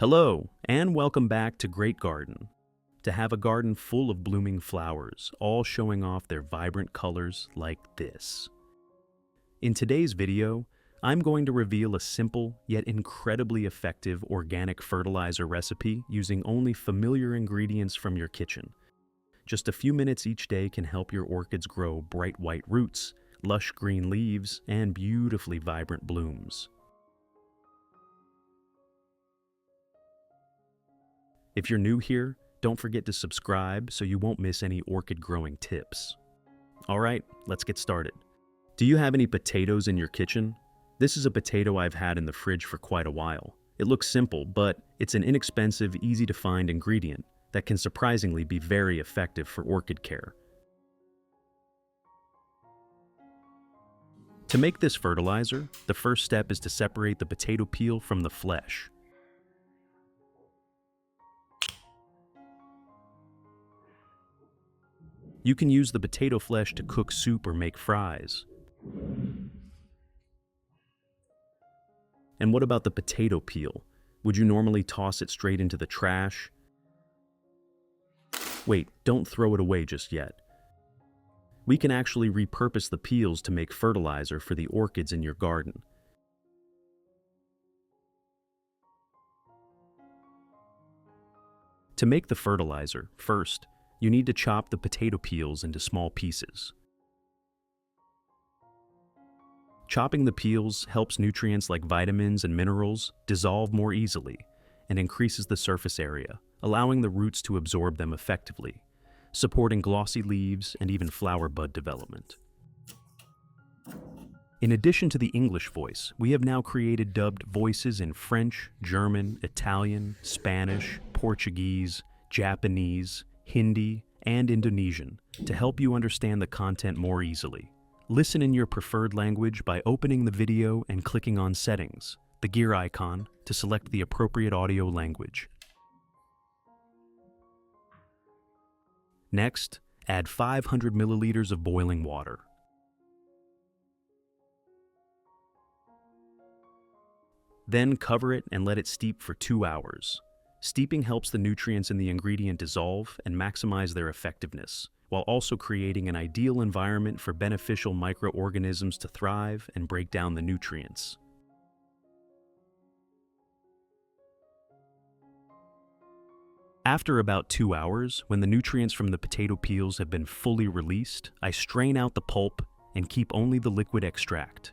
Hello, and welcome back to Great Garden. To have a garden full of blooming flowers, all showing off their vibrant colors like this. In today's video, I'm going to reveal a simple yet incredibly effective organic fertilizer recipe using only familiar ingredients from your kitchen. Just a few minutes each day can help your orchids grow bright white roots, lush green leaves, and beautifully vibrant blooms. If you're new here, don't forget to subscribe so you won't miss any orchid growing tips. Alright, let's get started. Do you have any potatoes in your kitchen? This is a potato I've had in the fridge for quite a while. It looks simple, but it's an inexpensive, easy to find ingredient that can surprisingly be very effective for orchid care. To make this fertilizer, the first step is to separate the potato peel from the flesh. You can use the potato flesh to cook soup or make fries. And what about the potato peel? Would you normally toss it straight into the trash? Wait, don't throw it away just yet. We can actually repurpose the peels to make fertilizer for the orchids in your garden. To make the fertilizer, first, you need to chop the potato peels into small pieces. Chopping the peels helps nutrients like vitamins and minerals dissolve more easily and increases the surface area, allowing the roots to absorb them effectively, supporting glossy leaves and even flower bud development. In addition to the English voice, we have now created dubbed voices in French, German, Italian, Spanish, Portuguese, Japanese, Hindi, and Indonesian to help you understand the content more easily. Listen in your preferred language by opening the video and clicking on Settings, the gear icon, to select the appropriate audio language. Next, add 500 milliliters of boiling water. Then cover it and let it steep for 2 hours. Steeping helps the nutrients in the ingredient dissolve and maximize their effectiveness, while also creating an ideal environment for beneficial microorganisms to thrive and break down the nutrients. After about 2 hours, when the nutrients from the potato peels have been fully released, I strain out the pulp and keep only the liquid extract.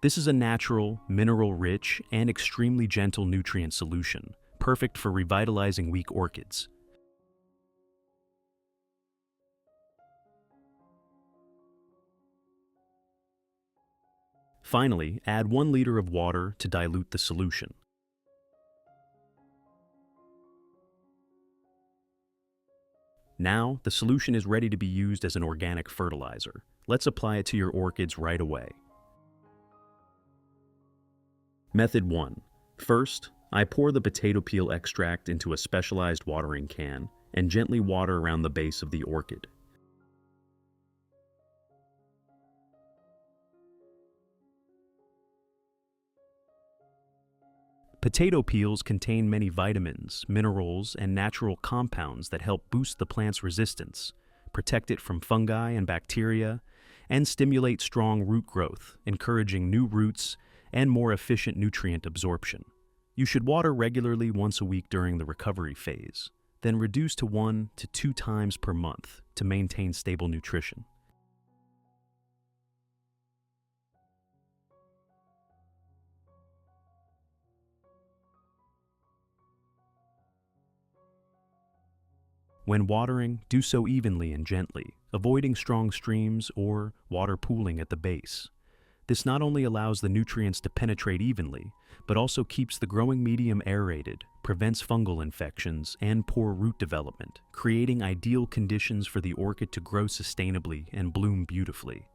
This is a natural, mineral-rich, and extremely gentle nutrient solution, perfect for revitalizing weak orchids. Finally, add 1 liter of water to dilute the solution. Now, the solution is ready to be used as an organic fertilizer. Let's apply it to your orchids right away. Method 1. First, I pour the potato peel extract into a specialized watering can and gently water around the base of the orchid. Potato peels contain many vitamins, minerals, and natural compounds that help boost the plant's resistance, protect it from fungi and bacteria, and stimulate strong root growth, encouraging new roots and more efficient nutrient absorption. You should water regularly once a week during the recovery phase, then reduce to 1 to 2 times per month to maintain stable nutrition. When watering, do so evenly and gently, avoiding strong streams or water pooling at the base. This not only allows the nutrients to penetrate evenly, but also keeps the growing medium aerated, prevents fungal infections, and poor root development, creating ideal conditions for the orchid to grow sustainably and bloom beautifully.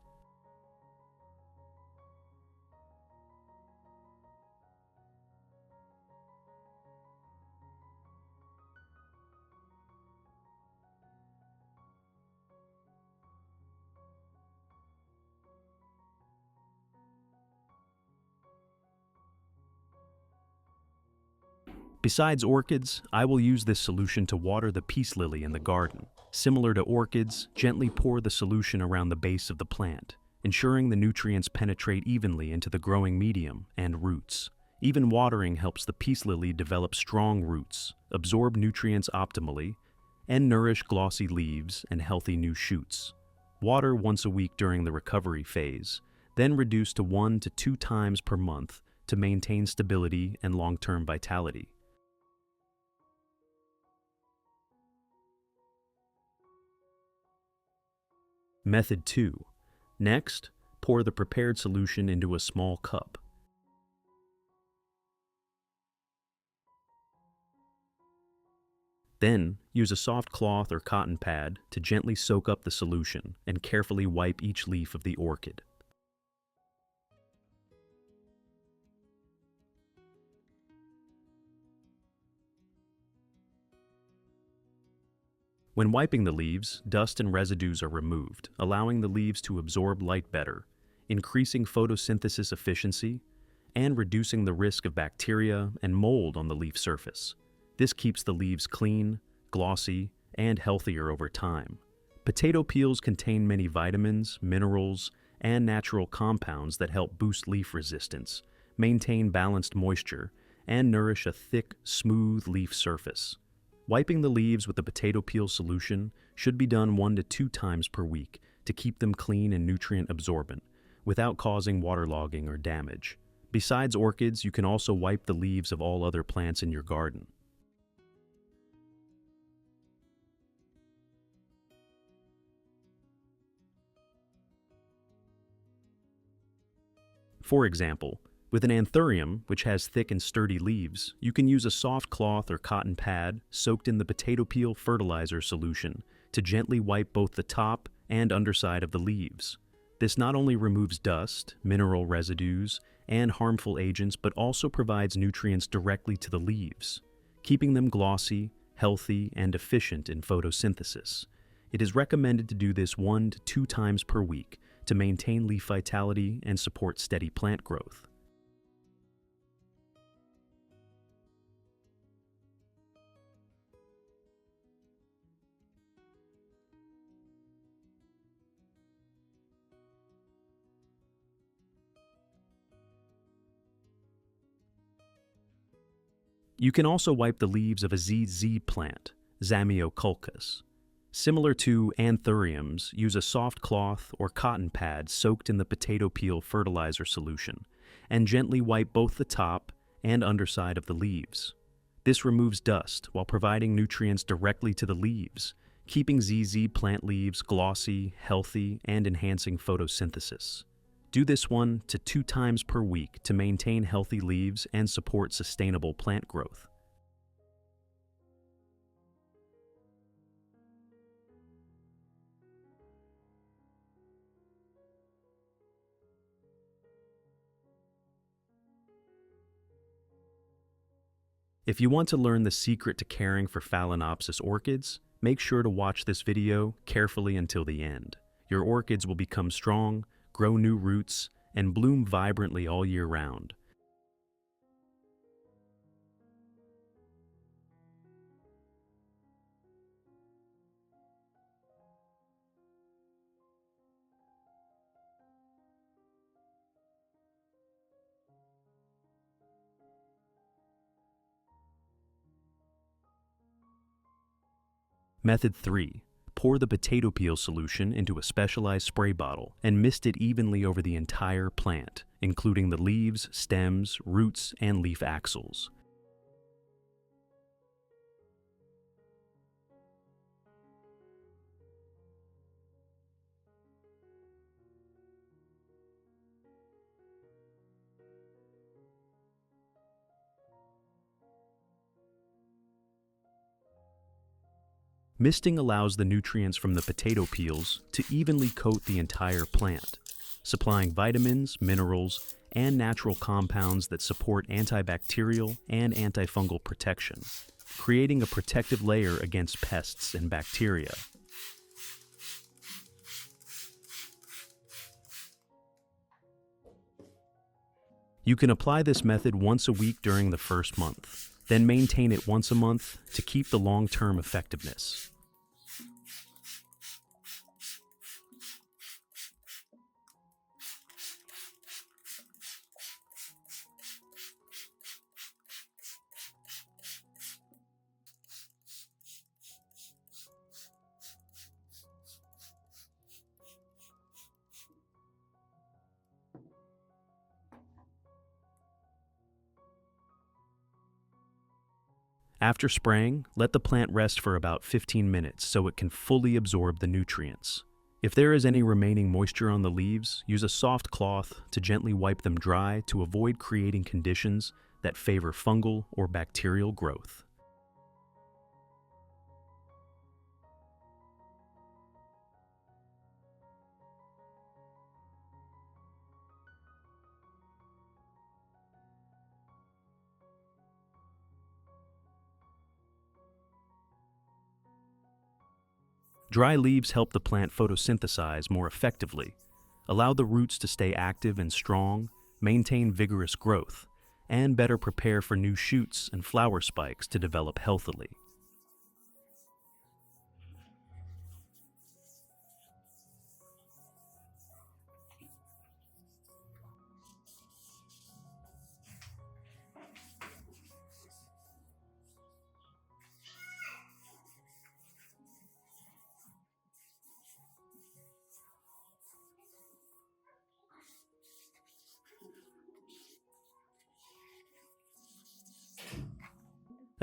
Besides orchids, I will use this solution to water the peace lily in the garden. Similar to orchids, gently pour the solution around the base of the plant, ensuring the nutrients penetrate evenly into the growing medium and roots. Even watering helps the peace lily develop strong roots, absorb nutrients optimally, and nourish glossy leaves and healthy new shoots. Water once a week during the recovery phase, then reduce to 1 to 2 times per month to maintain stability and long-term vitality. Method 2. Next, pour the prepared solution into a small cup. Then, use a soft cloth or cotton pad to gently soak up the solution and carefully wipe each leaf of the orchid. When wiping the leaves, dust and residues are removed, allowing the leaves to absorb light better, increasing photosynthesis efficiency, and reducing the risk of bacteria and mold on the leaf surface. This keeps the leaves clean, glossy, and healthier over time. Potato peels contain many vitamins, minerals, and natural compounds that help boost leaf resistance, maintain balanced moisture, and nourish a thick, smooth leaf surface. Wiping the leaves with the potato peel solution should be done 1 to 2 times per week to keep them clean and nutrient absorbent, without causing waterlogging or damage. Besides orchids, you can also wipe the leaves of all other plants in your garden. For example, with an anthurium, which has thick and sturdy leaves, you can use a soft cloth or cotton pad soaked in the potato peel fertilizer solution to gently wipe both the top and underside of the leaves. This not only removes dust, mineral residues, and harmful agents, but also provides nutrients directly to the leaves, keeping them glossy, healthy, and efficient in photosynthesis. It is recommended to do this 1 to 2 times per week to maintain leaf vitality and support steady plant growth. You can also wipe the leaves of a ZZ plant, Zamioculcas. Similar to anthuriums, use a soft cloth or cotton pad soaked in the potato peel fertilizer solution, and gently wipe both the top and underside of the leaves. This removes dust while providing nutrients directly to the leaves, keeping ZZ plant leaves glossy, healthy, and enhancing photosynthesis. Do this 1 to 2 times per week to maintain healthy leaves and support sustainable plant growth. If you want to learn the secret to caring for Phalaenopsis orchids, make sure to watch this video carefully until the end. Your orchids will become strong, grow new roots, and bloom vibrantly all year round. Method 3. Pour the potato peel solution into a specialized spray bottle and mist it evenly over the entire plant, including the leaves, stems, roots, and leaf axils. Misting allows the nutrients from the potato peels to evenly coat the entire plant, supplying vitamins, minerals, and natural compounds that support antibacterial and antifungal protection, creating a protective layer against pests and bacteria. You can apply this method once a week during the first month. Then maintain it once a month to keep the long-term effectiveness. After spraying, let the plant rest for about 15 minutes so it can fully absorb the nutrients. If there is any remaining moisture on the leaves, use a soft cloth to gently wipe them dry to avoid creating conditions that favor fungal or bacterial growth. Dry leaves help the plant photosynthesize more effectively, allow the roots to stay active and strong, maintain vigorous growth, and better prepare for new shoots and flower spikes to develop healthily.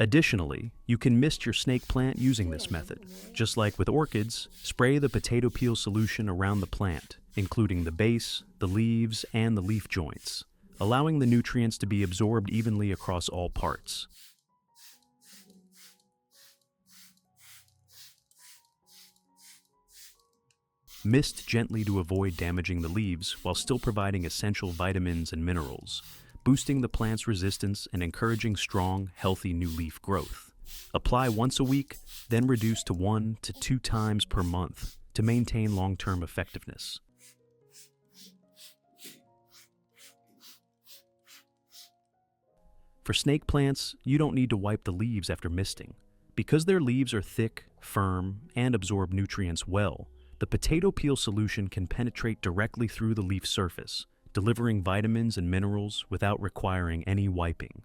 Additionally, you can mist your snake plant using this method. Just like with orchids, spray the potato peel solution around the plant, including the base, the leaves, and the leaf joints, allowing the nutrients to be absorbed evenly across all parts. Mist gently to avoid damaging the leaves while still providing essential vitamins and minerals, boosting the plant's resistance and encouraging strong, healthy new leaf growth. Apply once a week, then reduce to 1 to 2 times per month to maintain long-term effectiveness. For snake plants, you don't need to wipe the leaves after misting. Because their leaves are thick, firm, and absorb nutrients well, the potato peel solution can penetrate directly through the leaf surface, delivering vitamins and minerals without requiring any wiping.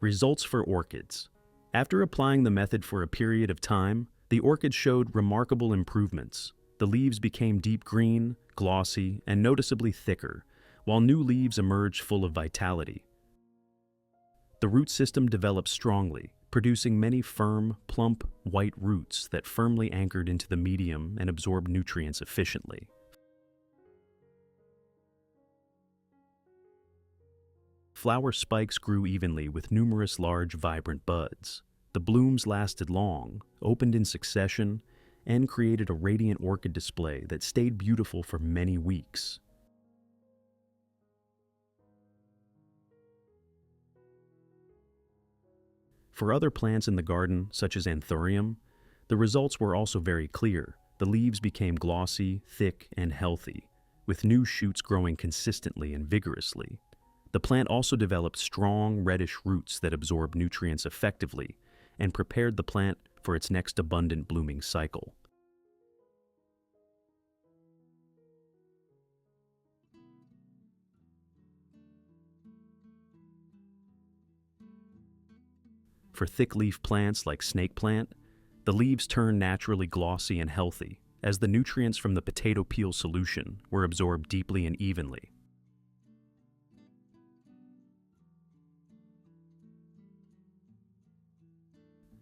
Results for orchids. After applying the method for a period of time, the orchids showed remarkable improvements. The leaves became deep green, glossy, and noticeably thicker, while new leaves emerged full of vitality. The root system developed strongly, producing many firm, plump, white roots that firmly anchored into the medium and absorbed nutrients efficiently. Flower spikes grew evenly with numerous large, vibrant buds. The blooms lasted long, opened in succession, and created a radiant orchid display that stayed beautiful for many weeks. For other plants in the garden, such as Anthurium, the results were also very clear. The leaves became glossy, thick, and healthy, with new shoots growing consistently and vigorously. The plant also developed strong, reddish roots that absorbed nutrients effectively and prepared the plant for its next abundant blooming cycle. For thick-leaf plants like snake plant, the leaves turn naturally glossy and healthy, as the nutrients from the potato peel solution were absorbed deeply and evenly.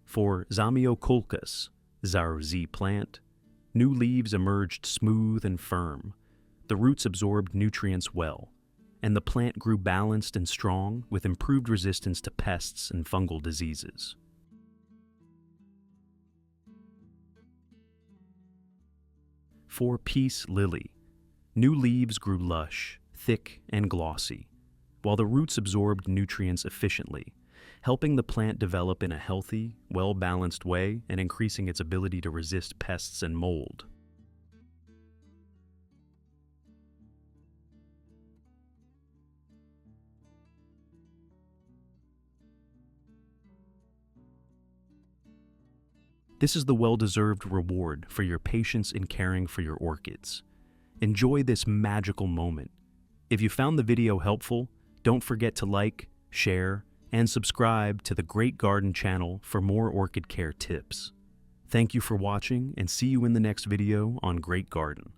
For Zamioculcas, Zarzi plant, new leaves emerged smooth and firm. The roots absorbed nutrients well, and the plant grew balanced and strong with improved resistance to pests and fungal diseases. For Peace Lily, New leaves grew lush, thick, and glossy, while the roots absorbed nutrients efficiently, helping the plant develop in a healthy, well-balanced way and increasing its ability to resist pests and mold. This is the well-deserved reward for your patience in caring for your orchids. Enjoy this magical moment. If you found the video helpful, don't forget to like, share, and subscribe to the Great Garden channel for more orchid care tips. Thank you for watching, and see you in the next video on Great Garden.